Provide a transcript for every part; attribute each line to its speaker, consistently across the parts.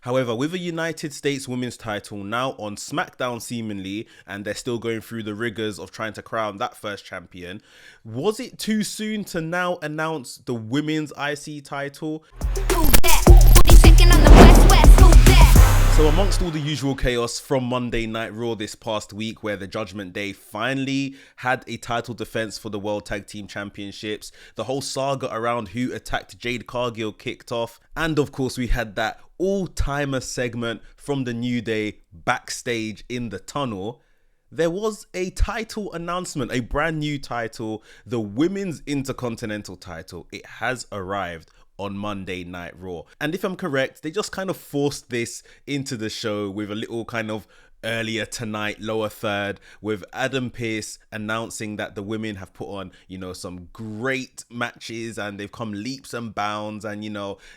Speaker 1: However, with a United States women's title now on SmackDown seemingly, and they're still going through the rigors of trying to crown that first champion, was it too soon to now announce the women's IC title? So amongst all the usual chaos from Monday Night Raw this past week, where the Judgment Day finally had a title defense for the World Tag Team Championships, the whole saga around who attacked Jade Cargill kicked off, and of course we had that all-timer segment from the New Day backstage in the tunnel, there was a title announcement, a brand new title, the Women's Intercontinental Title. It has arrived on Monday Night Raw. And if I'm correct, they just kind of forced this into the show with a little kind of earlier tonight lower third, with Adam Pearce announcing that the women have put on, some great matches and they've come leaps and bounds, and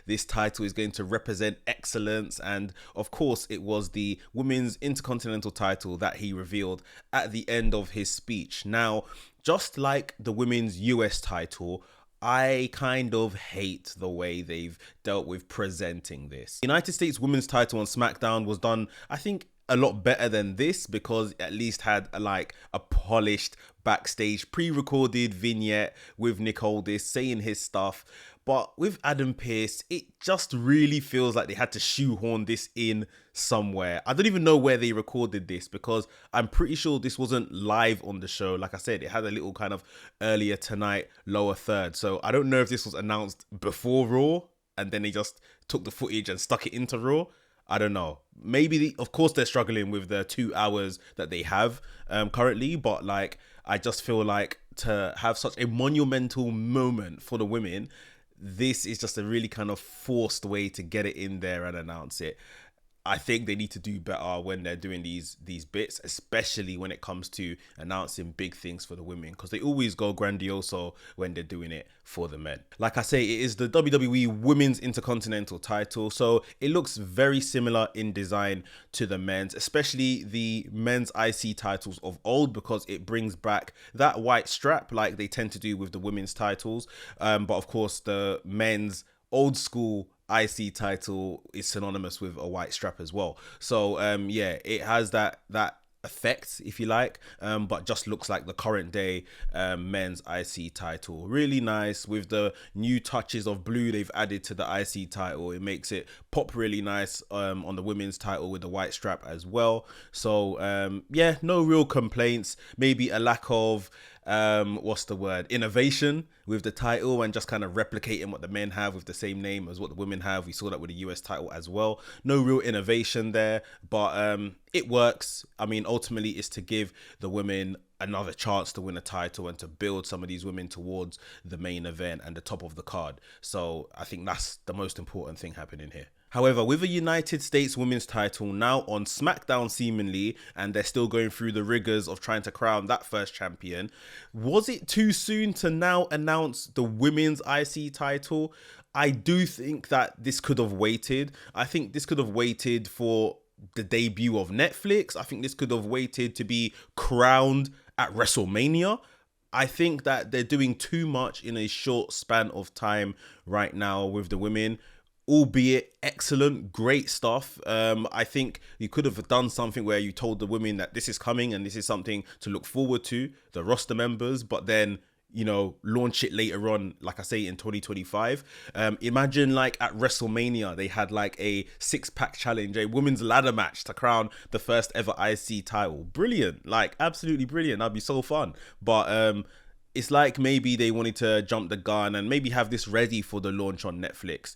Speaker 1: this title is going to represent excellence. And of course it was the Women's Intercontinental title that he revealed at the end of his speech. Now, just like the Women's US title, I kind of hate the way they've dealt with presenting this. United States women's title on SmackDown was done, I think, a lot better than this, because it at least had a polished backstage pre-recorded vignette with Nick Aldis saying his stuff. But with Adam Pearce, it just really feels like they had to shoehorn this in somewhere. I don't even know where they recorded this, because I'm pretty sure this wasn't live on the show. Like I said, it had a little kind of earlier tonight lower third. So I don't know if this was announced before Raw and then they just took the footage and stuck it into Raw. I don't know. Maybe, of course, they're struggling with the 2 hours that they have currently. But I just feel like to have such a monumental moment for the women, this is just a really kind of forced way to get it in there and announce it. I think they need to do better when they're doing these bits, especially when it comes to announcing big things for the women, because they always go grandioso when they're doing it for the men. Like I say, it is the WWE Women's Intercontinental title, so it looks very similar in design to the men's, especially the men's IC titles of old, because it brings back that white strap like they tend to do with the women's titles. But of course, the men's old school IC title is synonymous with a white strap as well. So yeah, it has that effect, if you like, but just looks like the current day men's IC title. Really nice with the new touches of blue they've added to the IC title. It makes it pop really nice on the women's title with the white strap as well. So yeah, no real complaints. Maybe a lack of innovation with the title, and just kind of replicating what the men have with the same name as what the women have. We saw that with the US title as well. No real innovation there, but it works. I mean, ultimately it's to give the women another chance to win a title and to build some of these women towards the main event and the top of the card. So I think that's the most important thing happening here. However, with a United States women's title now on SmackDown seemingly, and they're still going through the rigors of trying to crown that first champion, was it too soon to now announce the women's IC title? I do think that this could have waited. I think this could have waited for the debut of Netflix. I think this could have waited to be crowned at WrestleMania. I think that they're doing too much in a short span of time right now with the women. Albeit excellent, great stuff. I think you could have done something where you told the women that this is coming and this is something to look forward to, the roster members, but then, launch it later on, like I say, in 2025. Imagine at WrestleMania, they had a 6-pack challenge, a women's ladder match to crown the first ever IC title. Brilliant, absolutely brilliant. That'd be so fun. But it's maybe they wanted to jump the gun and maybe have this ready for the launch on Netflix.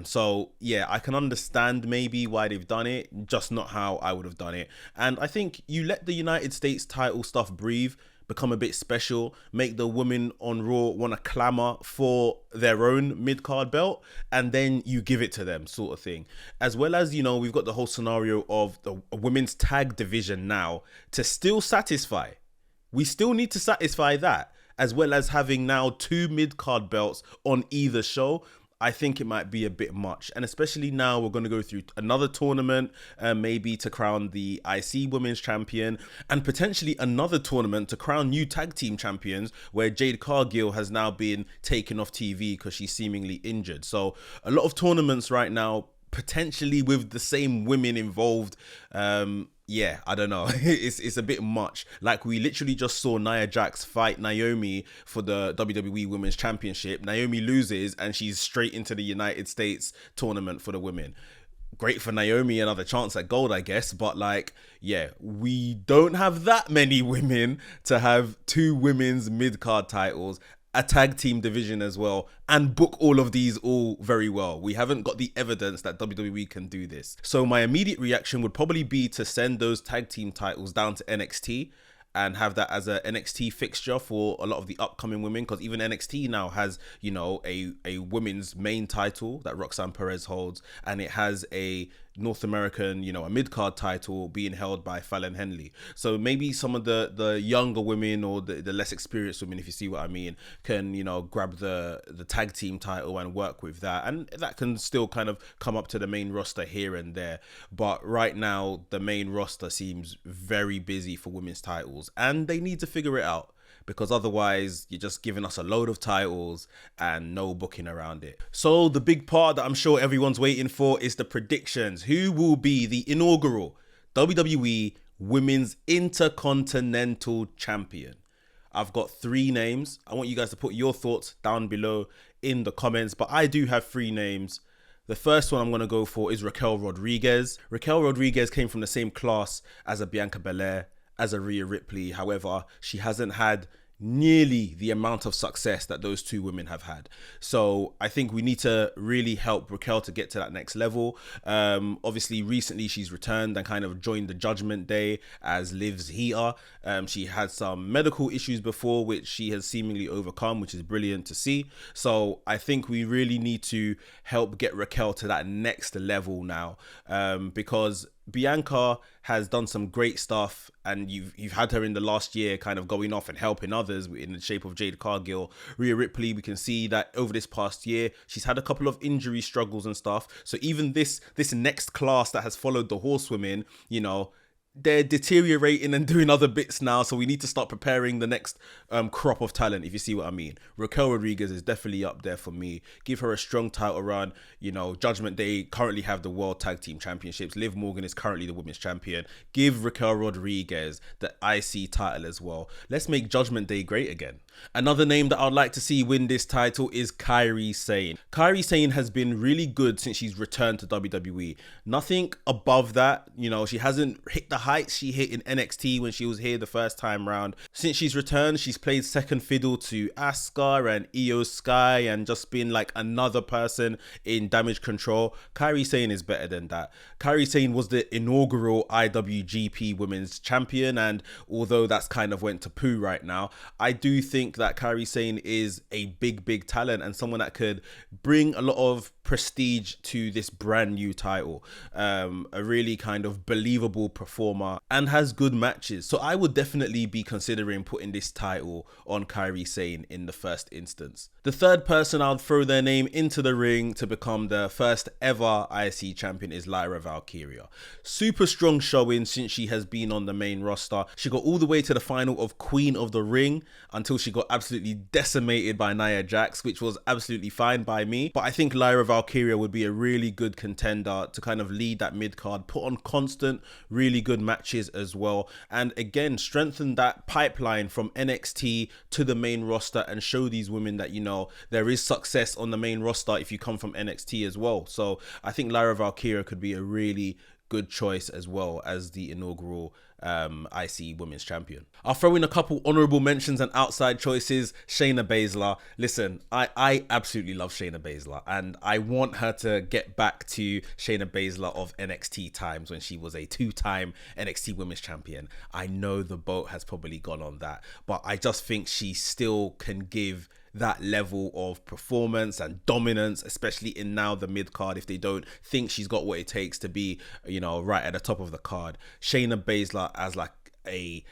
Speaker 1: So yeah, I can understand maybe why they've done it, just not how I would have done it. And I think you let the United States title stuff breathe, become a bit special, make the women on Raw want to clamor for their own mid-card belt, and then you give it to them, sort of thing. As well as, we've got the whole scenario of the women's tag division now to still satisfy. We still need to satisfy that, as well as having now 2 mid-card belts on either show. I think it might be a bit much. And especially now we're going to go through another tournament, maybe to crown the IC Women's Champion, and potentially another tournament to crown new tag team champions, where Jade Cargill has now been taken off TV because she's seemingly injured. So a lot of tournaments right now potentially with the same women involved. Yeah, I don't know. It's a bit much. Like, we literally just saw Nia Jax fight Naomi for the WWE Women's Championship. Naomi loses and she's straight into the United States tournament for the women. Great for Naomi, another chance at gold, I guess. But like, yeah, we don't have that many women to have 2 women's mid-card titles, a tag team division as well, and book all of these all very well. We haven't got the evidence that WWE can do this. So my immediate reaction would probably be to send those tag team titles down to NXT and have that as a NXT fixture for a lot of the upcoming women, because even NXT now has, you know, a women's main title that Roxanne Perez holds, and it has a North American, you know, a mid-card title being held by Fallon Henley. So maybe some of the younger women, or the less experienced women, if you see what I mean, can, you know, grab the tag team title and work with that, and that can still kind of come up to the main roster here and there. But right now the main roster seems very busy for women's titles, and they need to figure it out, because otherwise you're just giving us a load of titles and no booking around it. So the big part that I'm sure everyone's waiting for is the predictions. Who will be the inaugural WWE Women's Intercontinental Champion? I've got 3 names. I want you guys to put your thoughts down below in the comments, but I do have 3 names. The first one I'm going to go for is Raquel Rodriguez. Raquel Rodriguez came from the same class as a Bianca Belair, as a Rhea Ripley. However, she hasn't had nearly the amount of success that those 2 women have had. So I think we need to really help Raquel to get to that next level. Obviously, recently she's returned and kind of joined the Judgment Day as Liv's heater. She had some medical issues before, which she has seemingly overcome, which is brilliant to see. So I think we really need to help get Raquel to that next level now, because Bianca has done some great stuff, and you've had her in the last year kind of going off and helping others in the shape of Jade Cargill. Rhea Ripley, we can see that over this past year she's had a couple of injury struggles and stuff. So even this next class that has followed the horsewomen, you know, they're deteriorating and doing other bits now, so we need to start preparing the next crop of talent, if you see what I mean. Raquel Rodriguez is definitely up there for me. Give her a strong title run. You know, Judgment Day currently have the World Tag Team Championships. Liv Morgan is currently the Women's Champion. Give Raquel Rodriguez the IC title as well. Let's make Judgment Day great again. Another name that I'd like to see win this title is Kairi Sane. Kairi Sane has been really good since she's returned to WWE. Nothing above that. You know, she hasn't hit the heights she hit in NXT when she was here the first time round. Since she's returned, she's played second fiddle to Asuka and Io Sky, and just been like another person in Damage Control. Kairi Sane is better than that. Kairi Sane was the inaugural IWGP Women's Champion, and although that's kind of went to poo right now, I do think that Kairi Sane is a big talent and someone that could bring a lot of prestige to this brand new title. A really kind of believable performer and has good matches. So I would definitely be considering putting this title on Kairi Sane in the first instance. The third person I'll throw their name into the ring to become the first ever IC champion is Lyra Valkyria. Super strong showing since she has been on the main roster. She got all the way to the final of Queen of the Ring until she got absolutely decimated by Nia Jax, which was absolutely fine by me. But I think Lyra Valkyria would be a really good contender to kind of lead that mid-card, put on constant, really good matches as well, and again, strengthen that pipeline from NXT to the main roster and show these women that, you know, there is success on the main roster if you come from NXT as well. So I think Lyra Valkyria could be a really good choice as well as the inaugural IC Women's Champion. I'll throw in a couple honorable mentions and outside choices. Shayna Baszler. Listen, I absolutely love Shayna Baszler, and I want her to get back to Shayna Baszler of NXT times when she was a 2-time NXT Women's Champion. I know the boat has probably gone on that, but I just think she still can give that level of performance and dominance, especially in now the mid card, if they don't think she's got what it takes to be, you know, right at the top of the card. Shayna Baszler as like a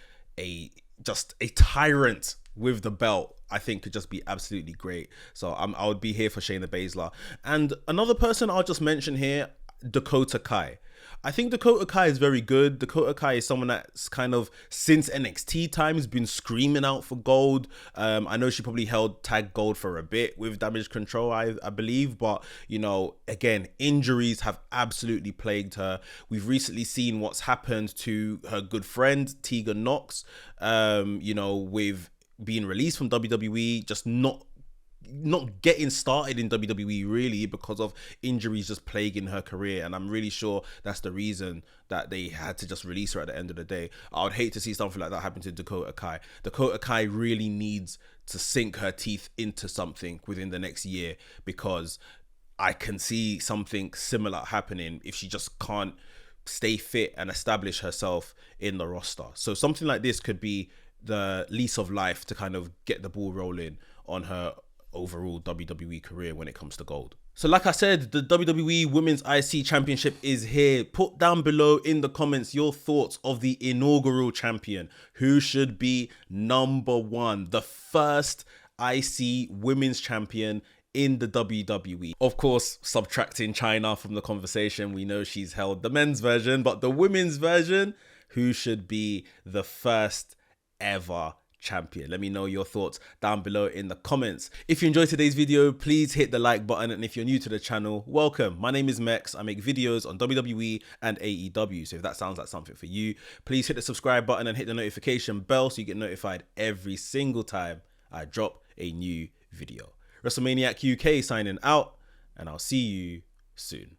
Speaker 1: just a tyrant with the belt, I think could just be absolutely great. So I would be here for Shayna Baszler. And another person I'll just mention here, Dakota Kai. I think Dakota Kai is very good. Dakota Kai is someone that's kind of, since NXT times, been screaming out for gold. I know she probably held tag gold for a bit with Damage Control, I believe. But, you know, again, injuries have absolutely plagued her. We've recently seen what's happened to her good friend, Tegan Nox, you know, with being released from WWE, just not getting started in WWE really because of injuries just plaguing her career. And I'm really sure that's the reason that they had to just release her at the end of the day. I would hate to see something like that happen to Dakota Kai. Dakota Kai really needs to sink her teeth into something within the next year, because I can see something similar happening if she just can't stay fit and establish herself in the roster. So something like this could be the lease of life to kind of get the ball rolling on her overall WWE career when it comes to gold. So like I said, the WWE Women's IC Championship is here. Put down below in the comments your thoughts of the inaugural champion. Who should be number one, the first IC Women's Champion in the WWE? Of course, subtracting China from the conversation, we know she's held the men's version, but the women's version, who should be the first ever champion? Let me know your thoughts down below in the comments. If you enjoyed today's video, please hit the like button, and if you're new to the channel, welcome. My name is Mex. I make videos on WWE and AEW, so if that sounds like something for you, please hit the subscribe button and hit the notification bell so you get notified every single time I drop a new video. WrestleManiac UK signing out, and I'll see you soon.